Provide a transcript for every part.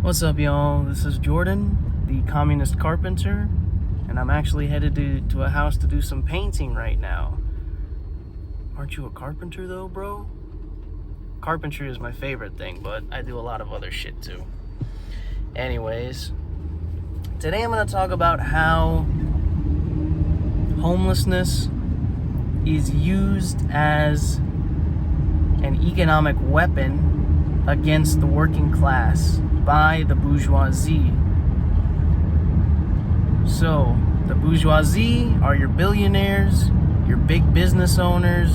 What's up, y'all? This is Jordan, the communist carpenter, and I'm actually headed to a house to do some painting right now. Aren't you a carpenter though, bro? Carpentry is my favorite thing, but I do a lot of other shit too. Anyways, today I'm going to talk about how homelessness is used as an economic weapon against the working class by the bourgeoisie. So, the bourgeoisie are your billionaires, your big business owners,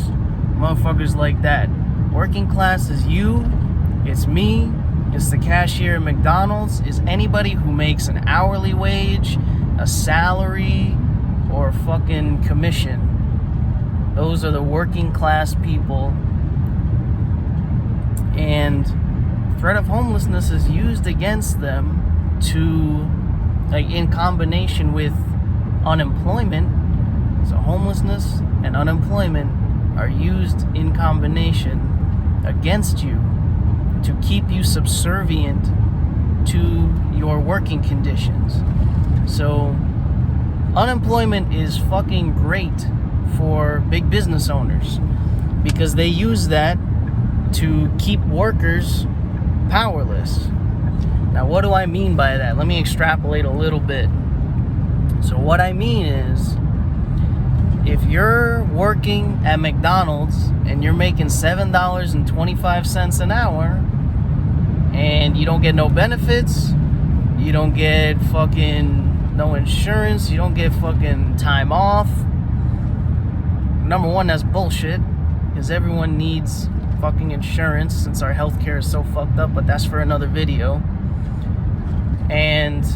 motherfuckers like that. Working class is you, it's me, it's the cashier at McDonald's, is anybody who makes an hourly wage, a salary, or a fucking commission. Those are the working class people. And threat of homelessness is used against them to, like, in combination with unemployment. So homelessness and unemployment are used in combination against you to keep you subservient to your working conditions. So unemployment is fucking great for big business owners because they use that to keep workers powerless. Now, what do I mean by that? Let me extrapolate a little bit. So what I mean is, if you're working at McDonald's and you're making $7.25 an hour and you don't get no benefits, you don't get fucking no insurance, you don't get fucking time off. Number one, that's bullshit, because everyone needs fucking insurance since our healthcare is so fucked up, but that's for another video. And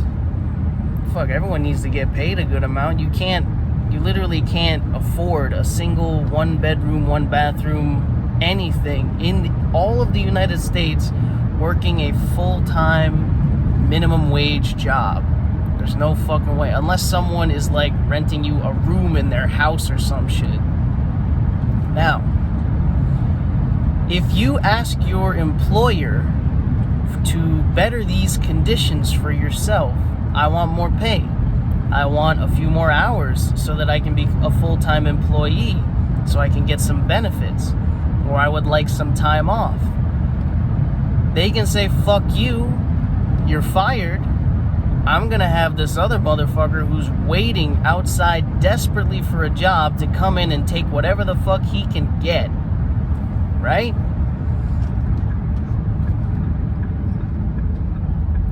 fuck, everyone needs to get paid a good amount. You literally can't afford a single 1-bedroom, 1-bathroom, anything in all of the United States working a full-time minimum wage job. There's no fucking way, unless someone is like renting you a room in their house or some shit. Now, if you ask your employer to better these conditions for yourself, I want more pay, I want a few more hours so that I can be a full-time employee, so I can get some benefits, or I would like some time off, they can say, fuck you, you're fired. I'm gonna have this other motherfucker who's waiting outside desperately for a job to come in and take whatever the fuck he can get. Right?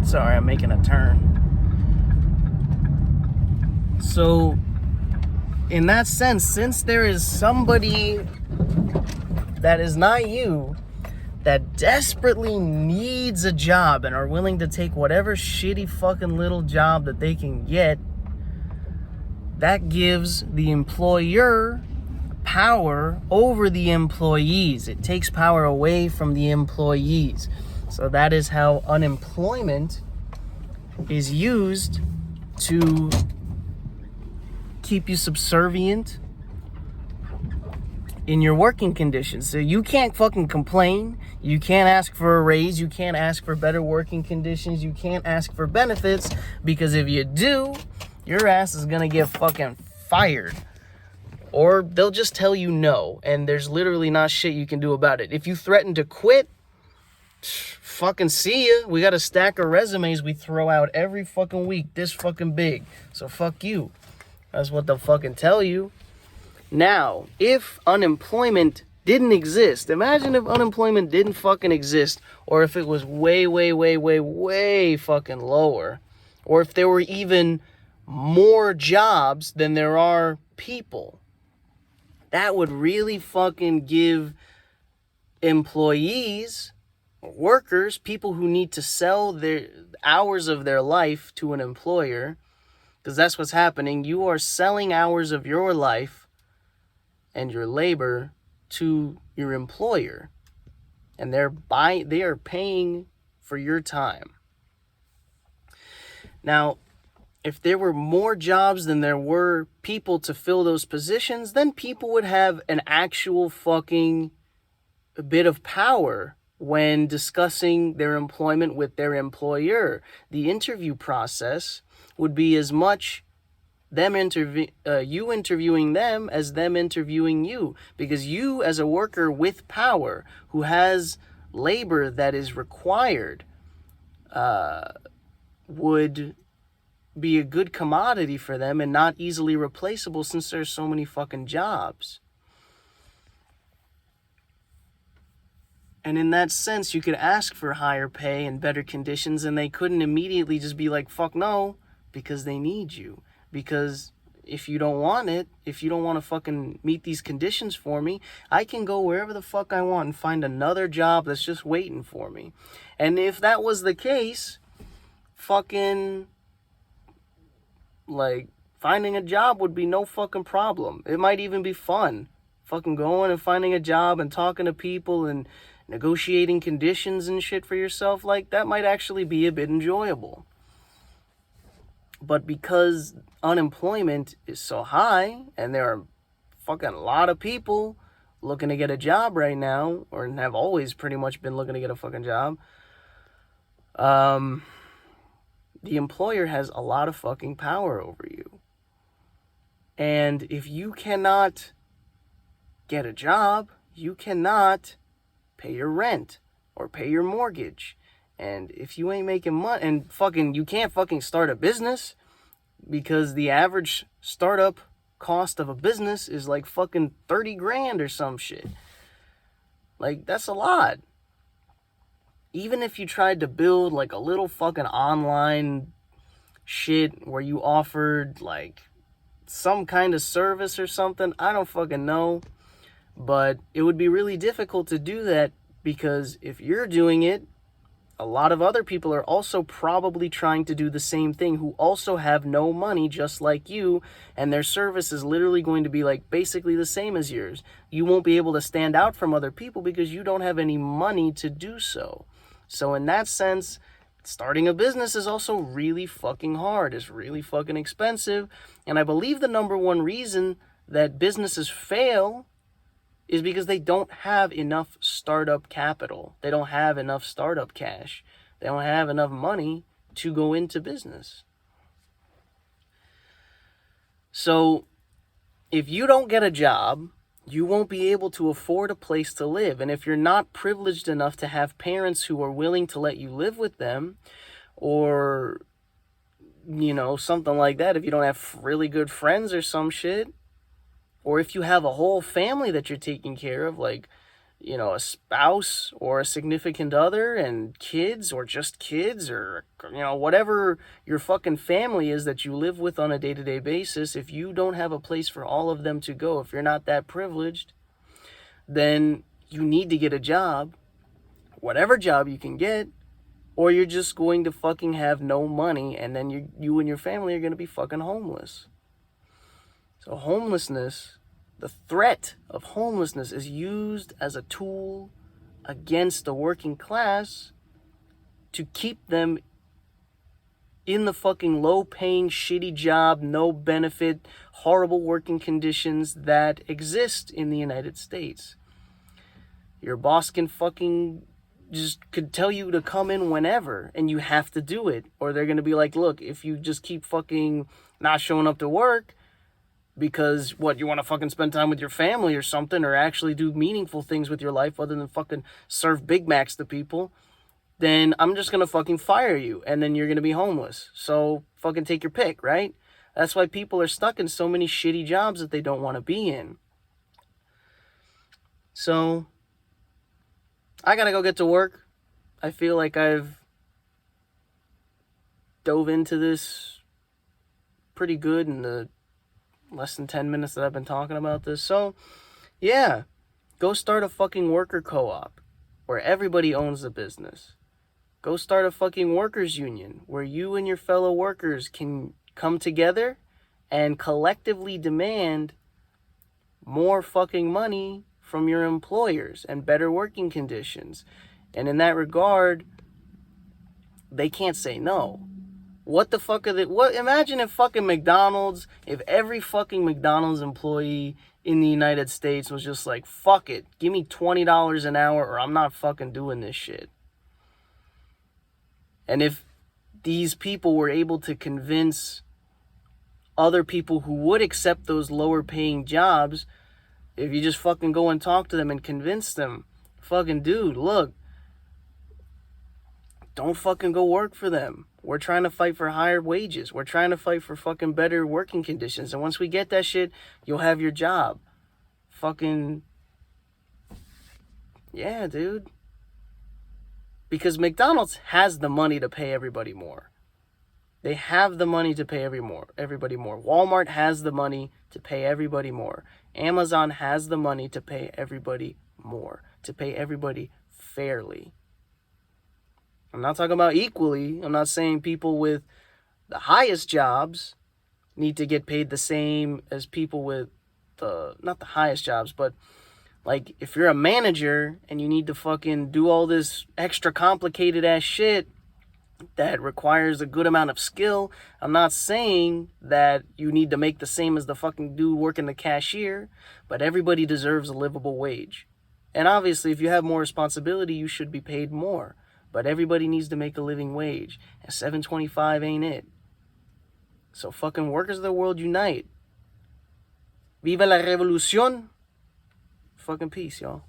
Sorry, I'm making a turn. So, in that sense, since there is somebody that is not you that desperately needs a job and are willing to take whatever shitty fucking little job that they can get, that gives the employer power over the employees. It takes power away from the employees. So that is how unemployment is used to keep you subservient in your working conditions. So you can't fucking complain. You can't ask for a raise. You can't ask for better working conditions. You can't ask for benefits, because if you do, your ass is gonna get fucking fired. Or they'll just tell you no, and there's literally not shit you can do about it. If you threaten to quit, fucking see ya. We got a stack of resumes we throw out every fucking week, this fucking big. So fuck you. That's what they'll fucking tell you. Now, if unemployment didn't exist, imagine if unemployment didn't fucking exist, or if it was way, way, way, way, way fucking lower, or if there were even more jobs than there are people. That would really fucking give employees, workers, people who need to sell their hours of their life to an employer, because that's what's happening. You are selling hours of your life and your labor to your employer, and they are paying for your time. Now, if there were more jobs than there were people to fill those positions, then people would have an actual fucking bit of power when discussing their employment with their employer. The interview process would be as much you interviewing them as them interviewing you, because you, as a worker with power who has labor that is required, would be a good commodity for them and not easily replaceable, since there's so many fucking jobs. And in that sense, you could ask for higher pay and better conditions, and they couldn't immediately just be like, fuck no, because they need you. Because if you don't want it, if you don't want to fucking meet these conditions for me, I can go wherever the fuck I want and find another job that's just waiting for me. And if that was the case, fucking, like, finding a job would be no fucking problem. It might even be fun. Fucking going and finding a job and talking to people and negotiating conditions and shit for yourself, like, that might actually be a bit enjoyable. But because unemployment is so high, and there are fucking a lot of people looking to get a job right now, or have always pretty much been looking to get a fucking job, the employer has a lot of fucking power over you. And if you cannot get a job, you cannot pay your rent or pay your mortgage. And if you ain't making money, and fucking, you can't fucking start a business, because the average startup cost of a business is like fucking 30 grand or some shit. Like, that's a lot. Even if you tried to build like a little fucking online shit where you offered like some kind of service or something, I don't fucking know. But it would be really difficult to do that, because if you're doing it, a lot of other people are also probably trying to do the same thing, who also have no money just like you, and their service is literally going to be like basically the same as yours. You won't be able to stand out from other people because you don't have any money to do so. So in that sense, starting a business is also really fucking hard. It's really fucking expensive. And I believe the number one reason that businesses fail is because they don't have enough startup capital. They don't have enough startup cash. They don't have enough money to go into business. So if you don't get a job, you won't be able to afford a place to live. And if you're not privileged enough to have parents who are willing to let you live with them, or, you know, something like that, if you don't have really good friends or some shit, or if you have a whole family that you're taking care of, like, you know, a spouse or a significant other and kids, or just kids, or, you know, whatever your fucking family is that you live with on a day-to-day basis, if you don't have a place for all of them to go, if you're not that privileged, then you need to get a job, whatever job you can get, or you're just going to fucking have no money, and then you and your family are going to be fucking homeless. So homelessness, the threat of homelessness, is used as a tool against the working class to keep them in the fucking low-paying, shitty job, no benefit, horrible working conditions that exist in the United States. Your boss can fucking just could tell you to come in whenever, and you have to do it. Or they're going to be like, look, if you just keep fucking not showing up to work, because, what, you want to fucking spend time with your family or something, or actually do meaningful things with your life other than fucking serve Big Macs to people, then I'm just going to fucking fire you, and then you're going to be homeless. So fucking take your pick, right? That's why people are stuck in so many shitty jobs that they don't want to be in. So I got to go get to work. I feel like I've dove into this pretty good in the less than 10 minutes that I've been talking about this. So, yeah, go start a fucking worker co-op where everybody owns the business. Go start a fucking workers union where you and your fellow workers can come together and collectively demand more fucking money from your employers and better working conditions. And in that regard, they can't say no. What the fuck are they? What? Imagine if fucking McDonald's, if every fucking McDonald's employee in the United States was just like, fuck it, give me $20 an hour or I'm not fucking doing this shit. And if these people were able to convince other people who would accept those lower paying jobs, if you just fucking go and talk to them and convince them, fucking dude, look, don't fucking go work for them. We're trying to fight for higher wages. We're trying to fight for fucking better working conditions. And once we get that shit, you'll have your job. Fucking, yeah, dude. Because McDonald's has the money to pay everybody more. They have the money to pay everybody more. Walmart has the money to pay everybody more. Amazon has the money to pay everybody more. To pay everybody fairly. I'm not talking about equally. I'm not saying people with the highest jobs need to get paid the same as people with not the highest jobs, but like if you're a manager and you need to fucking do all this extra complicated ass shit that requires a good amount of skill, I'm not saying that you need to make the same as the fucking dude working the cashier, but everybody deserves a livable wage. And obviously, if you have more responsibility, you should be paid more. But everybody needs to make a living wage. And $7.25 ain't it. So fucking workers of the world unite. Viva la revolución. Fucking peace, y'all.